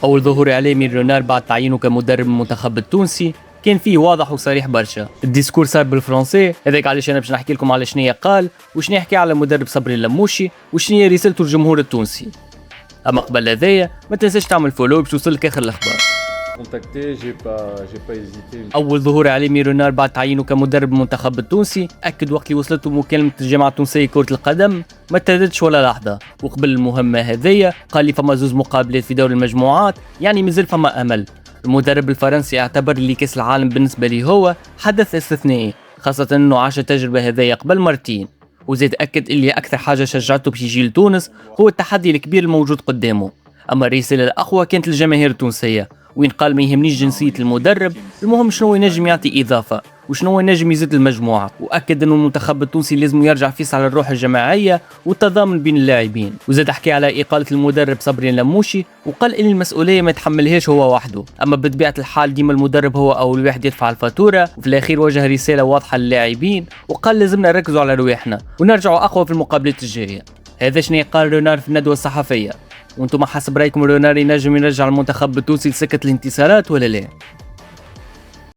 أول ظهور إعلامي لرونار بعد تعيينه كمدرب المنتخب التونسي كان فيه واضح وصريح برشا. الديسكور صار بالفرنسي، هذاك علاش انا باش نحكي لكم على شنية قال وشنية حكى على مدرب صبري اللموشي وشنية رسالته للجمهور التونسي. اما قبل هذايا ما تنساش تعمل فولو باش توصلك اخر الاخبار. اول ظهور اعلامي رونار بعد تعيينه كمدرب المنتخب التونسي اكد وقت اللي وصلته مكالمه الجامعه التونسيه كره القدم ما ترددش ولا لحظه، وقبل المهمه هذيا قال لي فما زوز مقابلات في دوري المجموعات، يعني مازال فما امل. المدرب الفرنسي اعتبر لي كاس العالم بالنسبه لي هو حدث استثنائي، خاصه انه عاش التجربه هذيا قبل مرتين، وزيد اكد اللي اكثر حاجه شجعته باش يجي لتونس هو التحدي الكبير الموجود قدامه. اما الرساله الاقوى كانت للجماهير التونسيه، وين قال ما يهمنيش جنسيه المدرب، المهم شنو ينجم يعطي اضافه وشنو ينجم يزيد المجموعه، واكد انه المنتخب التونسي لازم يرجع فيس على الروح الجماعيه والتضامن بين اللاعبين. وزاد حكى على اقاله المدرب صبري اللموشي، وقال ان المسؤوليه ما يتحملهاش هو وحده، اما بطبيعه الحال ديما المدرب هو اول واحد يدفع الفاتوره. وفي الاخير وجه رساله واضحه للاعبين وقال لازمنا نركزوا على رواحنا ونرجعوا اقوى في المقابلات الجايه. هذا شنو قال رونار في الندوه الصحفيه. وانتم حسب رايكم رونار ينجم يرجع المنتخب التونسي لسكه الانتصارات ولا لا؟